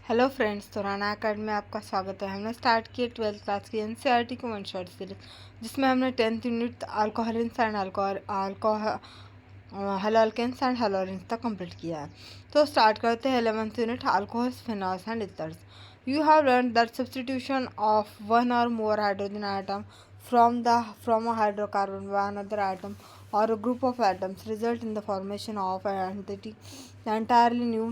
Hello friends, तो Rana academy में आपका स्वागत है। हमने स्टार्ट किया 12th क्लास की एनसीईआरटी की वन शॉट सीरीज, जिसमें हमने 10th यूनिट अल्कोहलिन्स एंड हेलोल्केन्स एंड हेलोरिन्स तक कंप्लीट किया है। तो स्टार्ट करते हैं 11th unit alcohols, phenols and ethers. You have learn that substitution of one or more hydrogen atom from a hydrocarbon by another atom or a group of atoms result in the formation of an entity entirely new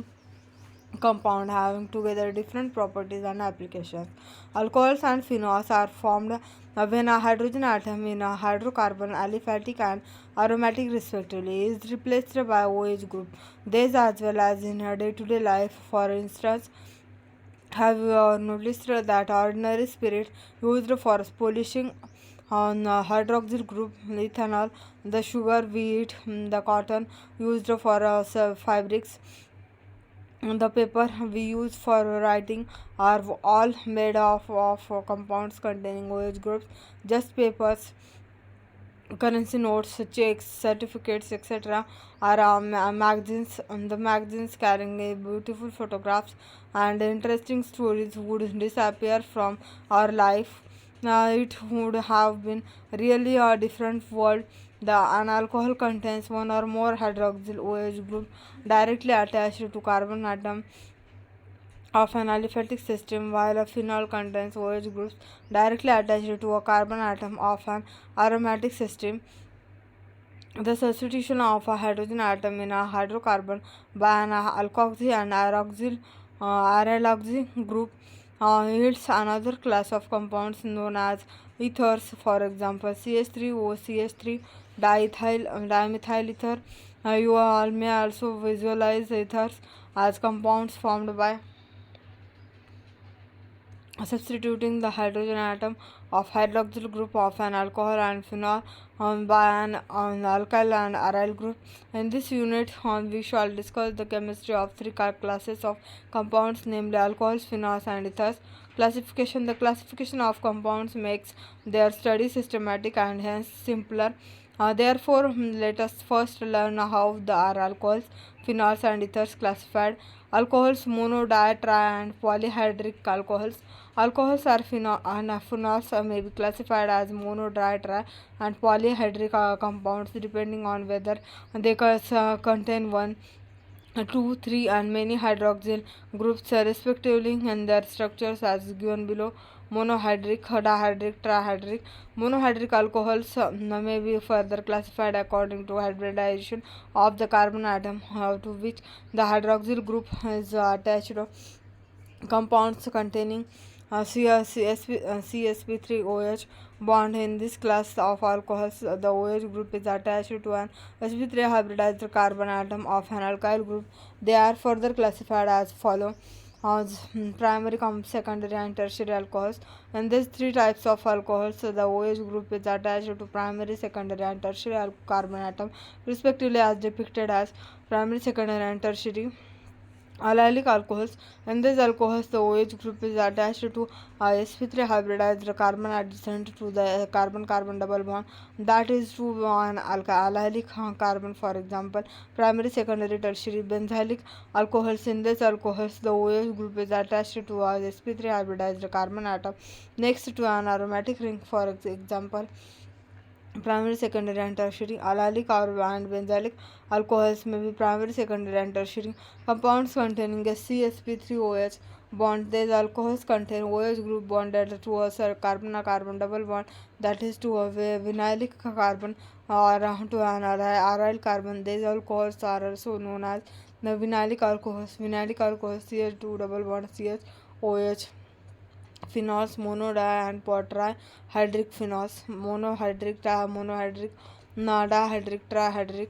compound having together different properties and applications. Alcohols and phenols are formed when a hydrogen atom in a hydrocarbon aliphatic and aromatic respectively is replaced by OH group. This as well as in day-to-day life. For instance, have you noticed that ordinary spirit used for polishing on hydroxyl group ethanol, the sugar, wheat, the cotton used for fabrics, the paper we use for writing are all made of compounds containing OH groups. Just papers, currency notes, checks, certificates, etc. are magazines. The magazines carrying beautiful photographs and interesting stories would disappear from our life. It would have been really a different world. An alcohol contains one or more hydroxyl OH group directly attached to carbon atom of an aliphatic system, while a phenol contains OH groups directly attached to a carbon atom of an aromatic system. The substitution of a hydrogen atom in a hydrocarbon by an alkoxy and aryloxy group yields another class of compounds known as ethers. For example, CH3O, CH3 dimethyl ether. You all may also visualize ethers as compounds formed by substituting the hydrogen atom of hydroxyl group of an alcohol and phenol by an alkyl and aryl group. In this unit, we shall discuss the chemistry of three classes of compounds, namely alcohols, phenols, and ethers. Classification: the classification of compounds makes their study systematic and hence simpler. Therefore, let us first learn how the are alcohols, phenols, and ethers classified. Alcohols: mono, di, tri, and polyhydric alcohols. Alcohols are phenols may be classified as mono, di, tri, and polyhydric compounds depending on whether they contain one, two, three, and many hydroxyl groups respectively, and their structures as given below. Monohydric, dihydric, trihydric. Monohydric alcohols may be further classified according to hybridization of the carbon atom to which the hydroxyl group is attached. Compounds containing CsP3OH bond. In this class of alcohols, the OH group is attached to an sp3 hybridized carbon atom of an alkyl group. They are further classified as follow: as primary, secondary, and tertiary alcohols. In these three types of alcohols, the OH group is attached to primary, secondary, and tertiary carbon atom respectively, as depicted as primary, secondary, and tertiary. Allylic alcohols. In these alcohols, the OH group is attached to sp3 hybridized carbon adjacent to the carbon-carbon double bond. That is true on allylic carbon, for example, primary, secondary, tertiary. Benzylic alcohols. In these alcohols, the OH group is attached to sp3 hybridized carbon atom next to an aromatic ring, for example, primary, secondary, and tertiary. Allylic and benzylic alcohols may be primary, secondary, and tertiary compounds containing a CsP3OH bond. These alcohols contain OH group bonded to a carbon-carbon double bond, that is to a vinylic carbon or to an aryl carbon. These alcohols are also known as the vinylic alcohols. Vinylic alcohols CH2 double bond CHOH. Phenols: mono, di, and polyhydric phenols. Monohydric, monohydric, dihydric, trihydric.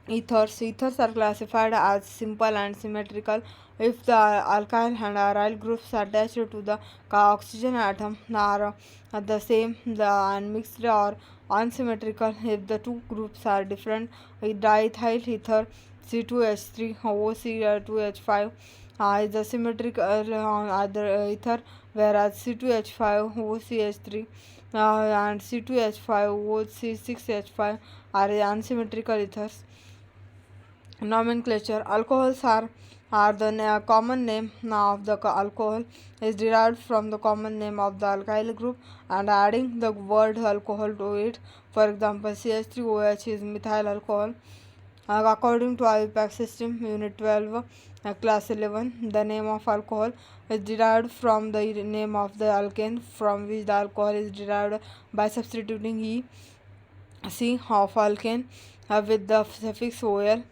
Ethers are classified as simple and symmetrical if the alkyl and aryl groups attached to the oxygen atom are the same, and mixed or unsymmetrical if the two groups are different. Diethyl ether C2H3 OC2H5 is a symmetrical other ether, whereas C2H5 OCH3 and C2H5 OC6H5 are unsymmetrical ethers. Nomenclature. Alcohols are the common name of the alcohol is derived from the common name of the alkyl group and adding the word alcohol to it. For example, CH3OH is methyl alcohol. According to IUPAC system, Unit 12, Class 11, the name of alcohol is derived from the name of the alkane from which the alcohol is derived by substituting C of alkane with the suffix OL.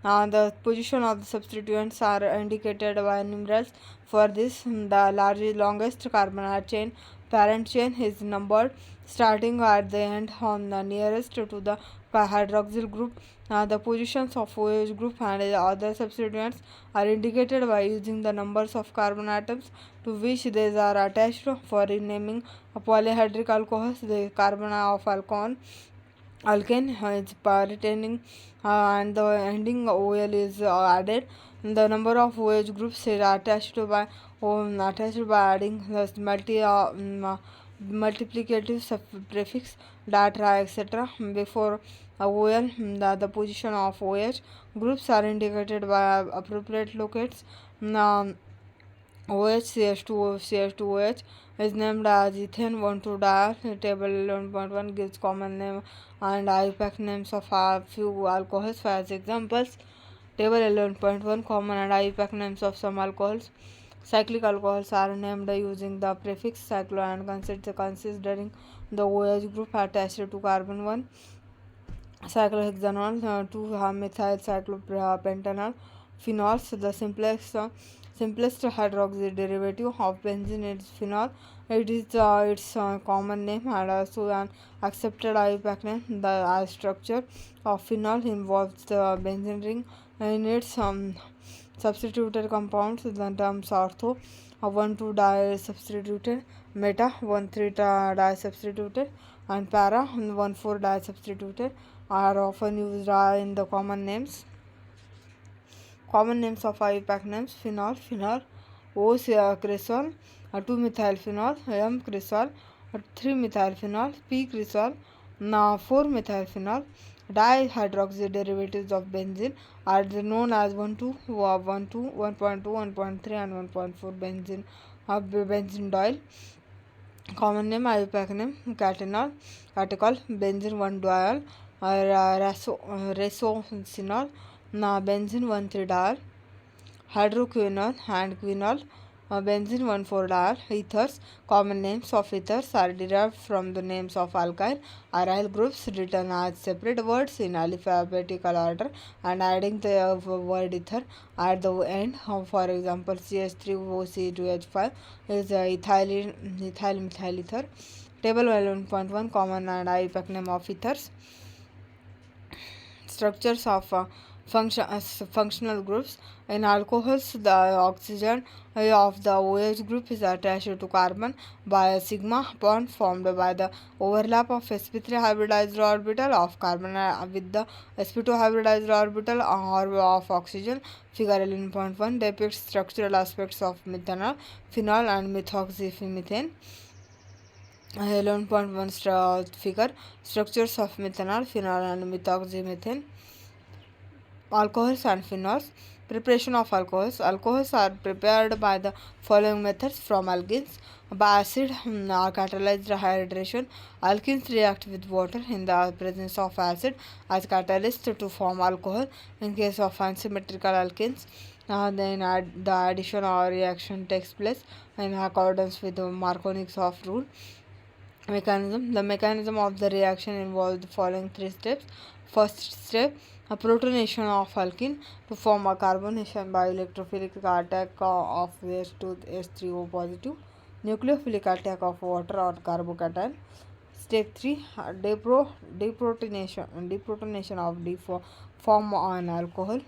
The position of the substituents are indicated by numerals. For this, the longest carbon chain, parent chain, is numbered starting at the end on the nearest to the hydroxyl group. The positions of OH group and other substituents are indicated by using the numbers of carbon atoms to which these are attached. For renaming polyhydric alcohols, the carbon of alkane is retaining and the ending OL is added. The number of OH groups is attached by adding the multiplicative prefix data etc. before OL. The position of OH groups are indicated by appropriate locates. OH CH2OH is named as ethane 1,2-diol. Table 11.1 gives common name and IUPAC names of a few alcohols. As examples, Table 11.1 common and IUPAC names of some alcohols. Cyclic alcohols are named using the prefix cyclo and considering the OH group attached to carbon 1. Cyclohexanol, 2-methyl cyclopentanol. Phenols, the simplest hydroxy derivative of benzene is phenol. It is its common name and also an accepted IUPAC name. The structure of phenol involves the benzene ring in its substituted compounds. The terms ortho 1,2-di substituted, meta 1,3-di substituted, and para 1,4-di substituted are often used in the common names. Common names of IUPAC names: phenol, O-cresol, 2-methylphenol, M-cresol, 3-methylphenol, P-cresol, 4-methylphenol. Dihydroxy derivatives of benzene are known as 1,2, 1,2, 1.2, 1.3 and 1.4 benzene diol. Common name IUPAC name: catechol, benzene 1-diol, rasosinol, benzene 1,3-diol, hydroquinol and quinol, benzene 1,4-diol. Ethers. Common names of ethers are derived from the names of alkyl aryl groups written as separate words in alphabetical order and adding the word ether at the end. For example, CH3OC2H5 is ethyl methyl ether. Table 11.1 common and IUPAC name of ethers. Structures of functional groups. In alcohols, the oxygen of the OH group is attached to carbon by a sigma bond formed by the overlap of sp3 hybridized orbital of carbon with the sp2 hybridized orbital or of oxygen. Figure 11.1 depicts structural aspects of methanol, phenol and methoxymethane. 11.1 figure structures of methanol, phenol and methoxymethane. Alcohols and phenols. Preparation of alcohols. Alcohols are prepared by the following methods from alkenes: by acid catalyzed hydration. Alkenes react with water in the presence of acid as catalyst to form alcohol. In case of unsymmetrical alkenes, then the addition or reaction takes place in accordance with the Marconi's rule. Mechanism. The mechanism of the reaction involves the following three steps. First step, a protonation of alkene to form a carbonation by electrophilic attack of H to H3O positive, nucleophilic attack of water on carbocation. Step 3, deprotonation of D form an alcohol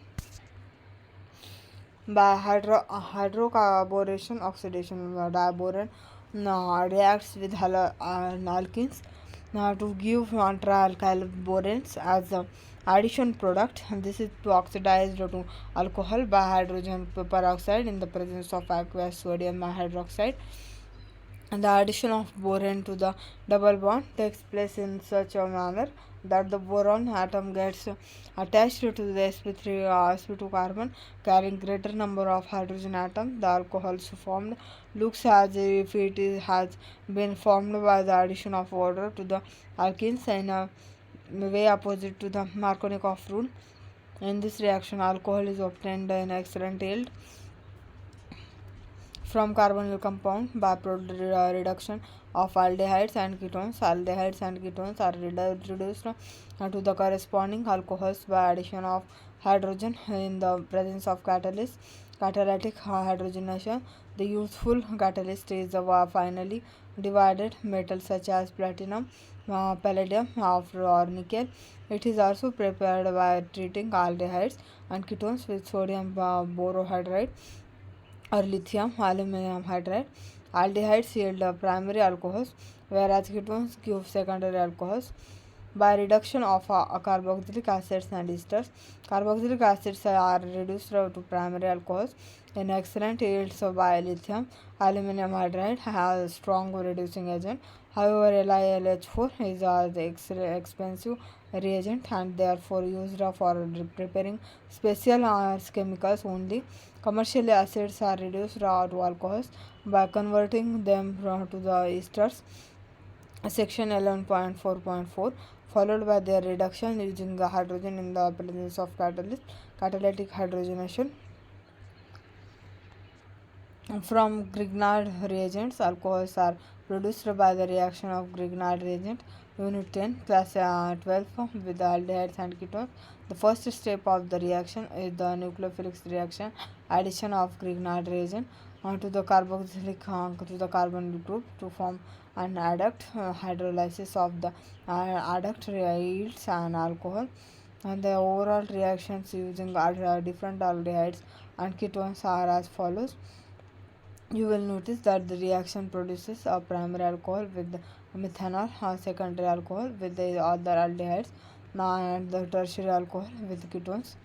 by hydrocarburation oxidation. Diboron reacts with alkenes to give trialkyl boranes as a addition product. This is to oxidize to alcohol by hydrogen peroxide in the presence of aqueous sodium hydroxide. and the addition of boron to the double bond takes place in such a manner that the boron atom gets attached to the sp3 sp2 carbon carrying greater number of hydrogen atoms. The alcohols formed looks as if has been formed by the addition of water to the alkenes in a way opposite to the Markovnikov rule. In this reaction, alcohol is obtained in excellent yield from carbonyl compound by reduction of aldehydes and ketones. Aldehydes and ketones are reduced to the corresponding alcohols by addition of hydrogen in the presence of catalyst. Catalytic hydrogenation. The useful catalyst is finally divided metals such as platinum, palladium, or nickel. It is also prepared by treating aldehydes and ketones with sodium borohydride or lithium aluminum hydride. Aldehydes yield primary alcohols, whereas ketones give secondary alcohols by reduction of carboxylic acids and esters. Carboxylic acids are reduced to primary alcohols in excellent yields by lithium aluminum hydride has a strong reducing agent. However, LiLH4 is the expensive reagent and therefore used for preparing special chemicals only. Commercial acids are reduced to alcohols by converting them to the esters. Section 11.4.4 followed by their reduction using the hydrogen in the presence of catalytic hydrogenation. From Grignard reagents, alcohols are produced by the reaction of Grignard reagent. Unit 10, class 12 with the aldehydes and ketones. The first step of the reaction is the nucleophilic reaction, addition of Grignard reagent to the carboxylic to the carbon group to form an adduct. Hydrolysis of the adduct yields an alcohol, and the overall reactions using different aldehydes and ketones are as follows. You will notice that the reaction produces a primary alcohol with methanol, a secondary alcohol with the other aldehydes, and the tertiary alcohol with ketones.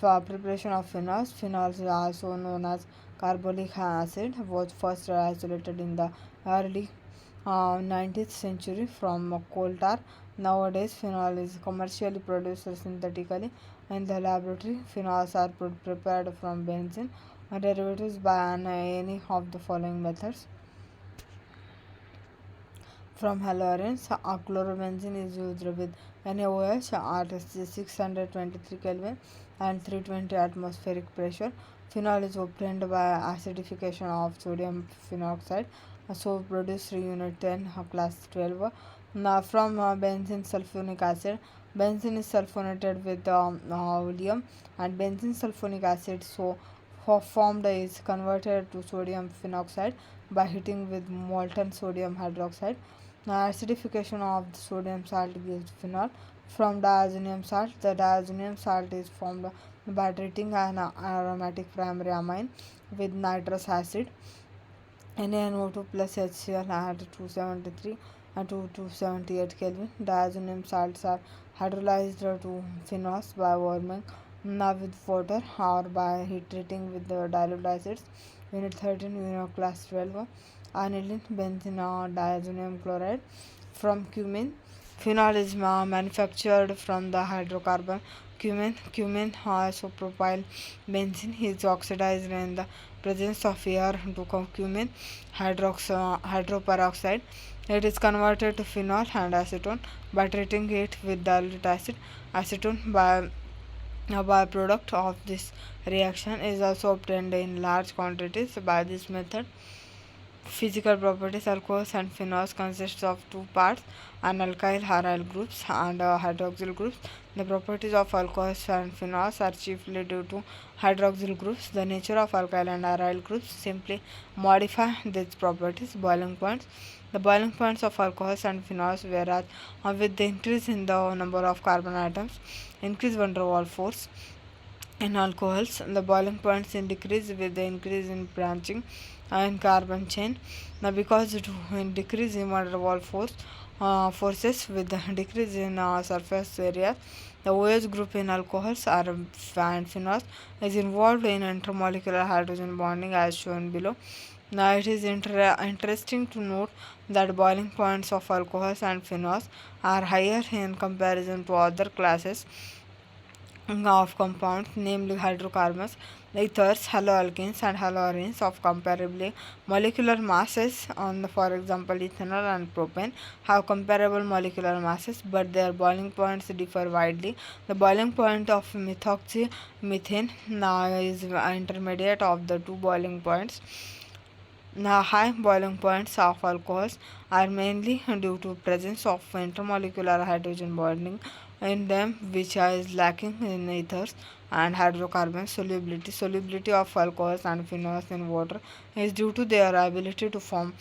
For preparation of phenols, phenols are also known as carbolic acid, was first isolated in the early 19th century from coal tar. Nowadays, phenol is commercially produced synthetically in the laboratory. Phenols are prepared from benzene derivatives by any of the following methods. From halurins, chlorobenzene is used with NaOH at 623 Kelvin and 320 atmospheric pressure. Phenol is obtained by acidification of sodium phenoxide, so produced unit 10, class 12. Now from benzene sulfonic acid, benzene is sulfonated with oleum, and benzene sulfonic acid formed is converted to sodium phenoxide by heating with molten sodium hydroxide. Acidification of the sodium salt gives phenol. From diazonium salt, the diazonium salt is formed by treating an aromatic primary amine with nitrous acid. NaNO2 plus HCl at 273 and 278 Kelvin. Diazonium salts are hydrolyzed to phenols by warming with water or by heat treating with the dilute acids. Unit 13, class 12. Aniline, benzene, diazonium chloride. From cumin, phenol is manufactured from the hydrocarbon cumin. Cumin isopropyl benzene is oxidized in the presence of air to cumin hydroperoxide. It is converted to phenol and acetone by treating it with dilute acid. Acetone by a byproduct of this reaction is also obtained in large quantities by this method. Physical properties. Alcohols and phenols consists of two parts, an alkyl aryl groups and hydroxyl groups. The properties of alcohols and phenols are chiefly due to hydroxyl groups. The nature of alkyl and aryl groups simply modify these properties. Boiling points. The boiling points of alcohols and phenols whereas with the increase in the number of carbon atoms, increase van der Waals force. In alcohols, the boiling points decrease with the increase in branching in carbon chain. Now, because it decrease in van der Waals forces with the decrease in surface area, the OH group in alcohols and phenols is involved in intermolecular hydrogen bonding as shown below. Now, it is interesting to note that boiling points of alcohols and phenols are higher in comparison to other classes of compounds, namely hydrocarbons, ethers, haloalkanes, and haloarenes of comparably molecular masses. For example, ethanol and propane have comparable molecular masses, but their boiling points differ widely. The boiling point of methoxymethane is intermediate of the two boiling points. Now, high boiling points of alcohols are mainly due to presence of intermolecular hydrogen bonding in them, which is lacking in ethers and hydrocarbons. Solubility of alcohols and phenols in water is due to their ability to form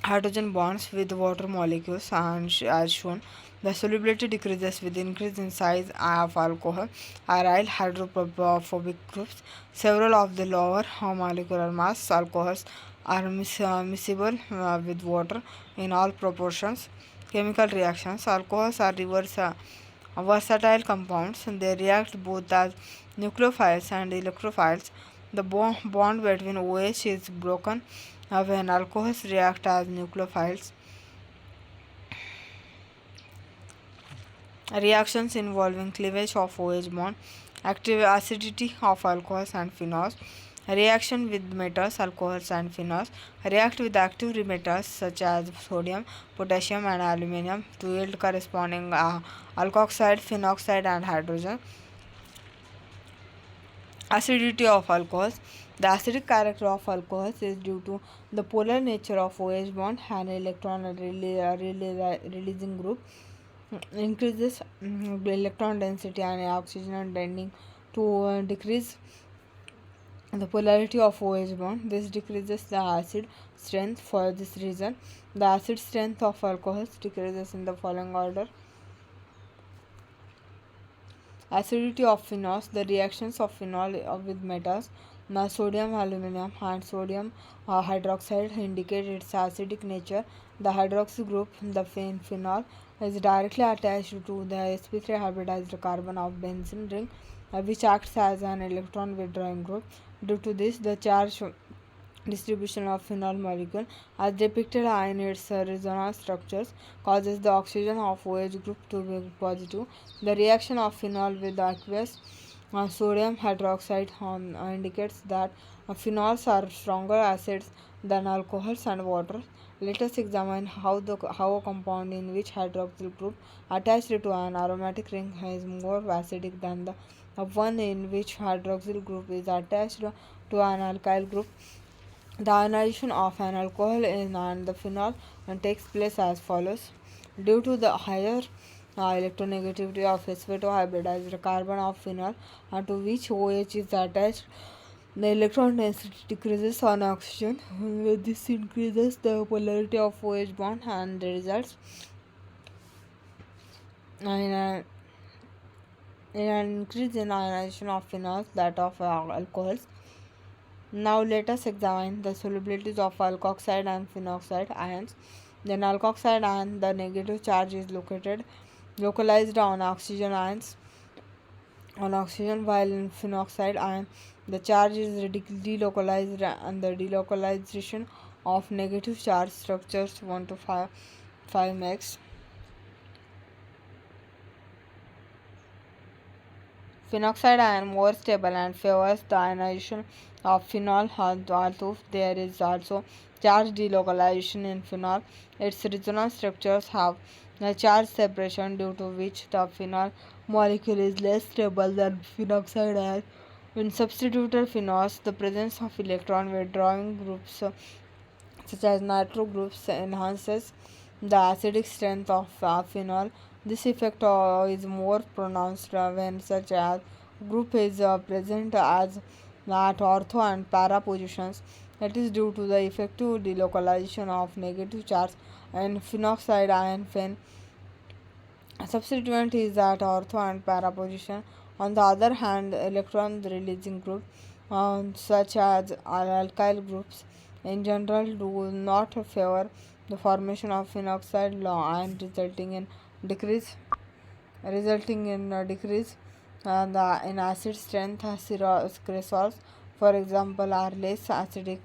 hydrogen bonds with water molecules, and as shown, the solubility decreases with increase in size of alcohol. Aryl hydrophobic groups. Several of the lower molecular mass alcohols are miscible with water in all proportions. Chemical reactions. Alcohols are versatile compounds. They react both as nucleophiles and electrophiles. The bond between OH is broken when alcohols react as nucleophiles. Reactions involving cleavage of OH bond, active acidity of alcohols and phenols, reaction with metals, alcohols and phenols, react with active metals such as sodium, potassium and aluminum to yield corresponding alkoxide, phenoxide and hydrogen. Acidity of alcohols. The acidic character of alcohols is due to the polar nature of OH bond and electron releasing group increases electron density and oxygen tending to decrease the polarity of OH bond. This decreases the acid strength. For this reason, the acid strength of alcohols decreases in the following order. Acidity of phenols. The reactions of phenol with metals, sodium aluminum and sodium hydroxide, indicate its acidic nature. The hydroxy group, the phenol, is directly attached to the sp3 hybridized carbon of benzene ring, which acts as an electron withdrawing group. Due to this, the charge distribution of phenol molecule, as depicted in its resonance structures, causes the oxygen of OH group to be positive. The reaction of phenol with aqueous sodium hydroxide indicates that phenols are stronger acids than alcohols and water. Let us examine how a compound in which hydroxyl group attached to an aromatic ring is more acidic than the one in which hydroxyl group is attached to an alkyl group. The ionization of an alcohol and the phenol takes place as follows. Due to the higher electronegativity of sp2 hybridized carbon of phenol to which OH is attached, the electron density decreases on oxygen. This increases the polarity of OH bond and results in an increase in ionization of phenols, that of alcohols. Now let us examine the solubilities of alkoxide and phenoxide ions. In alkoxide ion, the negative charge is localized on oxygen ions on oxygen, while in phenoxide ion the charge is delocalized, and the delocalization of negative charge structures 1 to 5 max. Phenoxide ion more stable and favors the ionization of phenol, although there is also charge delocalization in phenol. Its resonance structures have a charge separation, due to which the phenol molecule is less stable than phenoxide ion. In substituted phenols, the presence of electron withdrawing groups such as nitro groups enhances the acidic strength of phenol. This effect is more pronounced when such a group is present as at ortho and para positions. It is due to the effective delocalization of negative charge in phenoxide ion when substituent is at ortho and para position. On the other hand, electron releasing groups such as alkyl groups in general do not favor the formation of phenoxide ion, resulting in a decrease in acid strength. Cresols for example, are less acidic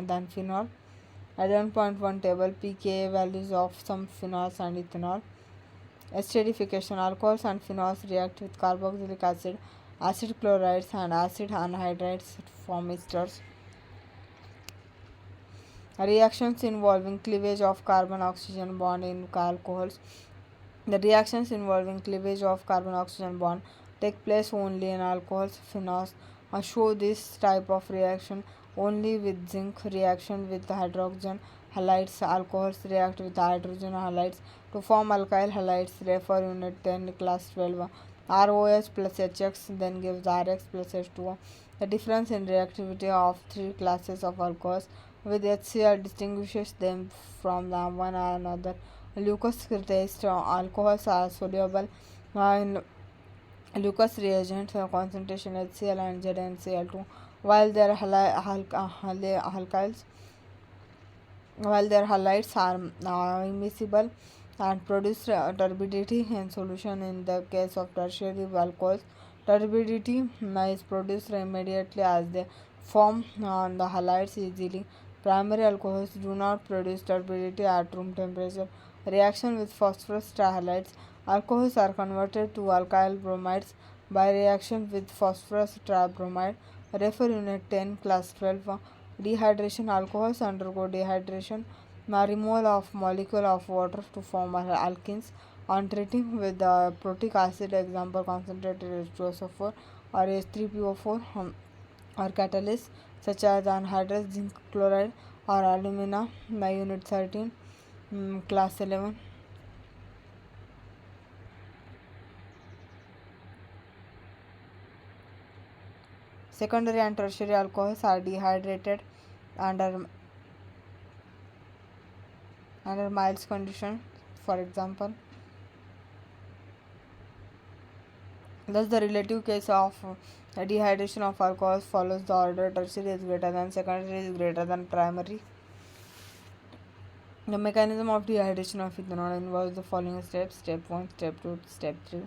than phenol. At 1.1 table, pKa values of some phenols and ethanol. Acidification: alcohols and phenols react with carboxylic acid, acid chlorides, and acid anhydrides to form esters. Reactions involving cleavage of carbon-oxygen bond in alcohols. The reactions involving cleavage of carbon-oxygen bond take place only in alcohols. Phenols show this type of reaction only with zinc. Reaction with hydrogen halides: alcohols react with hydrogen halides to form alkyl halides. Refer Unit 10, Class 12. ROH plus HX then gives RX plus H2O. The difference in reactivity of three classes of alcohols with HCl distinguishes them from one another. Lucas test: alcohols are soluble in Lucas reagent concentration HCl and ZnCl2, while their alkyls while their halides are immiscible and produce turbidity in solution. In the case of tertiary alcohols, turbidity is produced immediately as they form the halides easily. Primary alcohols do not produce turbidity at room temperature. Reaction with phosphorus trihalides: alcohols are converted to alkyl bromides by reaction with phosphorus tribromide. Refer Unit 10, Class 12. Dehydration: alcohols undergo dehydration, removal of molecule of water to form alkenes. On treating with the protic acid, example concentrated H2SO4 or H3PO4, or catalysts such as anhydrous zinc chloride or alumina. Unit 13, Class 11. Secondary and tertiary alcohols are dehydrated under mild conditions. For example, thus the relative case of dehydration of alcohols follows the order: tertiary is greater than secondary is greater than primary. The mechanism of dehydration of ethanol involves the following steps: Step 1, Step 2, Step 3.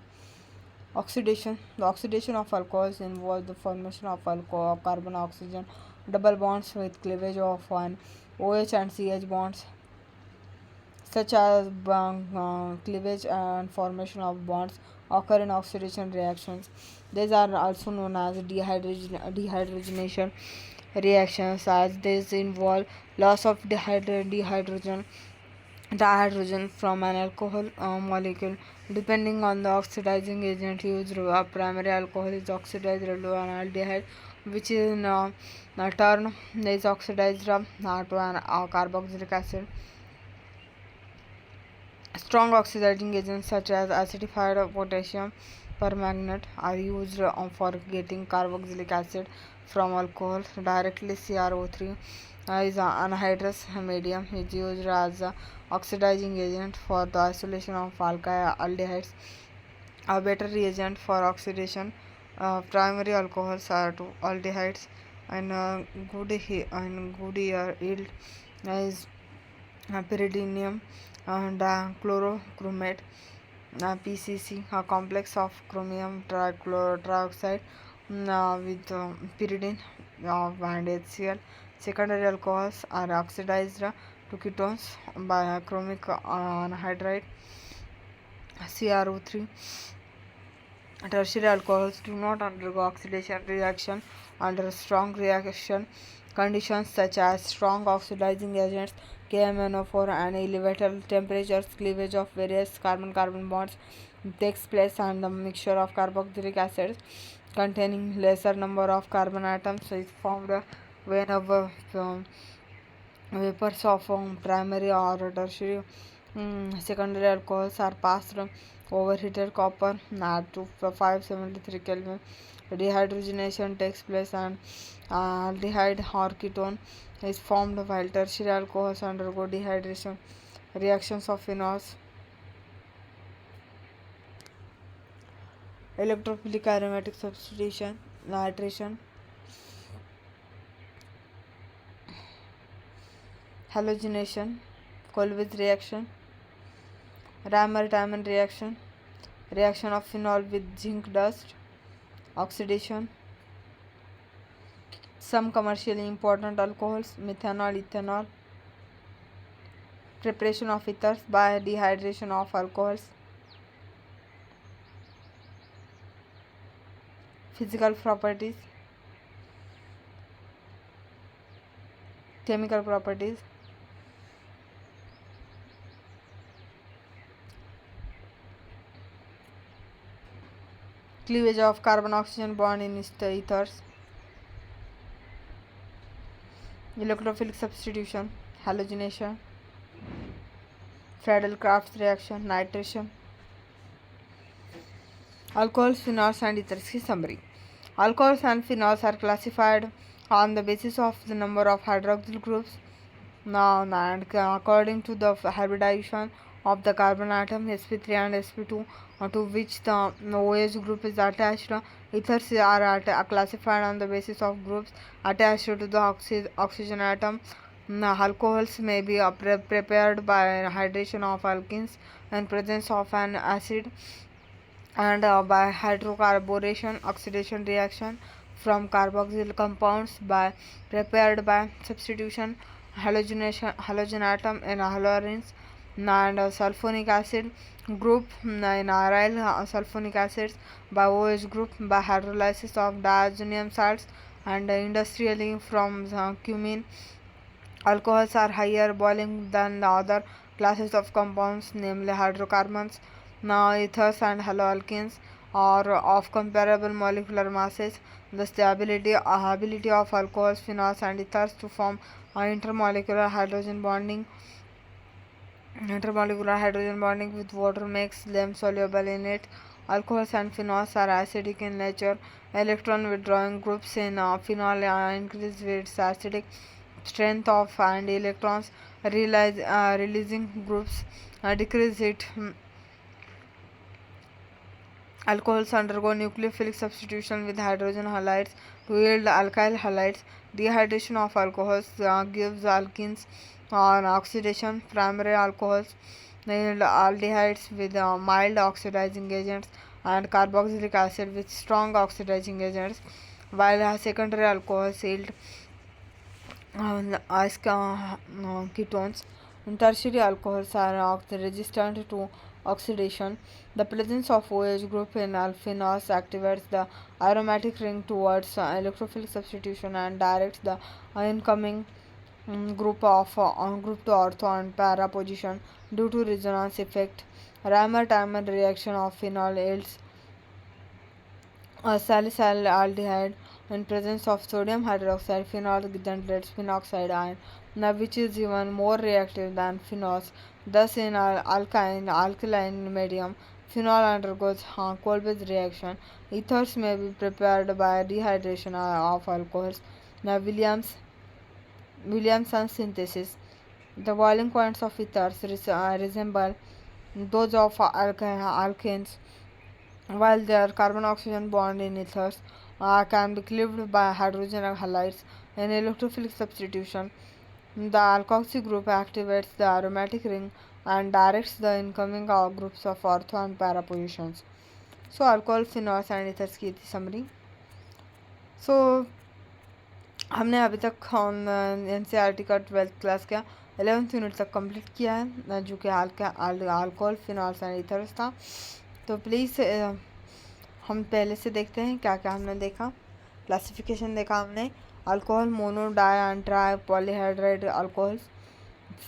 Oxidation. The oxidation of alcohols involves the formation of carbon-oxygen double bonds with cleavage of one OH and CH bonds, such as cleavage and formation of bonds occur in oxidation reactions. These are also known as dehydrogenation reactions, as these involve loss of dihydrogen from an alcohol molecule. Depending on the oxidizing agent used, a primary alcohol is oxidized to an aldehyde, which in turn is oxidized to an carboxylic acid. Strong oxidizing agents such as acidified potassium permanganate are used for getting carboxylic acid from alcohol directly. CrO3 is an anhydrous medium, is used as an oxidizing agent for the isolation of aldehydes. A better reagent for oxidation primary alcohols are to aldehydes, and good yield is pyridinium and chlorochromate, PCC, a complex of chromium trioxide with pyridine and HCl. Secondary alcohols are oxidized to ketones by chromic anhydride, CrO3. Tertiary alcohols do not undergo oxidation reaction under strong reaction conditions such as strong oxidizing agents KMNO4 and elevated temperatures. Cleavage of various carbon-carbon bonds takes place, and the mixture of carboxylic acids containing lesser number of carbon atoms is formed whenever vapors of primary or tertiary secondary alcohols are passed overheated copper at 573 Kelvin. Dehydrogenation takes place and aldehyde or ketone is formed, while tertiary alcohols undergo dehydration reactions of phenols. Electrophilic aromatic substitution, nitration, halogenation, Colwitz reaction, Ramer-Diamond reaction, reaction of phenol with zinc dust, oxidation, some commercially important alcohols, methanol, ethanol, preparation of ethers by dehydration of alcohols, physical properties, chemical properties, cleavage of carbon oxygen bond in ethers, electrophilic substitution, halogenation, Friedel-Crafts reaction, nitration. Alcohols, phenols and ethers की summary. Alcohols and phenols are classified on the basis of the number of hydroxyl groups and according to the hybridization of the carbon atom sp3 and sp2 to which the OH group is attached. Ethers are classified on the basis of groups attached to the oxygen atom. Alcohols may be prepared by hydration of alkenes in presence of an acid and by hydrocarburation oxidation reaction from carboxyl compounds by prepared by substitution halogen atom in halogens and sulfonic acid group in aryl sulfonic acids by OH group by hydrolysis of diazonium salts and industrially from cumene. Alcohols are higher boiling than the other classes of compounds, namely hydrocarbons. Now, ethers and haloalkanes are of comparable molecular masses. Thus, the ability of alcohols, phenols, and ethers to form intermolecular hydrogen bonding with water makes them soluble in it. Alcohols and phenols are acidic in nature. Electron withdrawing groups in phenol increase its acidic strength of and electrons releasing groups decrease it. Alcohols undergo nucleophilic substitution with hydrogen halides to yield alkyl halides. Dehydration of alcohols gives alkenes on oxidation. Primary alcohols yield aldehydes with mild oxidizing agents and carboxylic acid with strong oxidizing agents, while secondary alcohols yield ketones. Tertiary alcohols are resistant to oxidation. The presence of OH group in alphenols activates the aromatic ring towards electrophilic substitution and directs the incoming group to ortho and para position due to resonance effect. Ramer-Tymon reaction of phenol yields salicylaldehyde in presence of sodium hydroxide. Phenol generates phenoxide ion, which is even more reactive than phenols. Thus, in alkaline medium, phenol undergoes Kolbe's reaction. Ethers may be prepared by dehydration of alcohols. Now, Williamson synthesis. The boiling points of ethers resemble those of alkanes, while their carbon-oxygen bond in ethers can be cleaved by hydrogen halides in electrophilic substitution. The alkoxy group activates the aromatic ring and directs the incoming groups of ortho and para positions. So, alcohol, phenols and ethers की थी summary. So, हमने अभी तक NCERT का 12th class का 11th unit तक complete किया है, जो कि अल्कोहल, फिनॉल्स एंड ईथर्स था. तो प्लीज़ हम पहले से देखते हैं क्या क्या हमने देखा. क्लासिफिकेशन देखा हमने. Alcohol mono, di and tri polyhydric alcohols.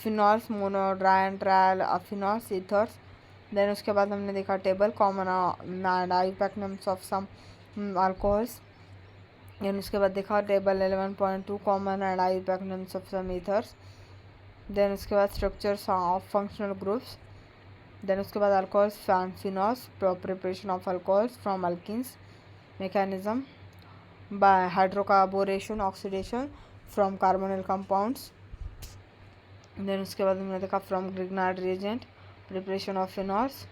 Phenols mono, di and tri phenols, ethers. Then उसके बाद हमने देखा table common and IUPAC names of some alcohols. Then उसके बाद देखा table 11.2 common and IUPAC names of some ethers. Then उसके बाद structures of functional groups. Then उसके बाद alcohols and phenols, preparation of alcohols from alkenes, mechanism by hydrocarburation oxidation from carbonyl compounds. then उसके बाद हमने देखा from Grignard reagent, preparation of phenols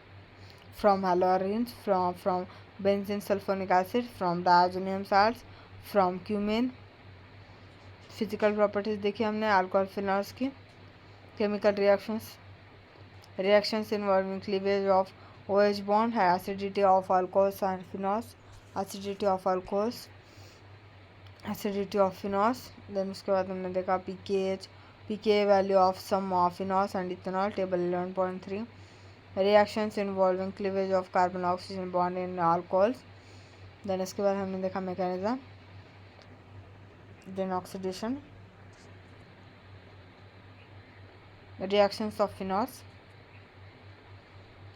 from haloarenes, from benzene sulfonic acid, from diazonium salts, from cumene. Physical properties देखी हमने alcohol phenols की. Chemical reactions involving cleavage of OH bond, acidity of alcohols and phenols, acidity of alcohols, acidity of phenols. Then उसके बाद हमने देखा pKh, pKa value of some of phenols and ethanol, table 11.3। Reactions involving cleavage of carbon oxygen bond in alcohols. Then इसके बाद हमने देखा mechanism, then oxidation, reactions of phenols,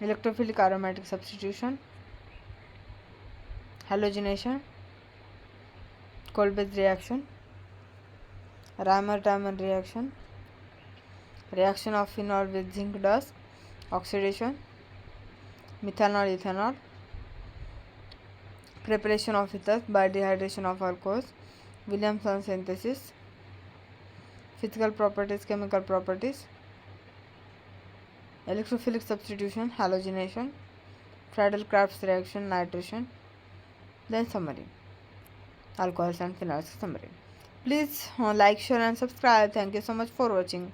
electrophilic aromatic substitution, halogenation, Kolbe's reaction, Reimer-Diamond reaction, reaction of phenol with zinc dust, oxidation, methanol ethanol, preparation of ethers by dehydration of alcohols, Williamson synthesis, physical properties, chemical properties, electrophilic substitution, halogenation, Friedel-Crafts reaction, nitration. Then summary, alcohols and phenols summary. Please like, share and subscribe. Thank you so much for watching.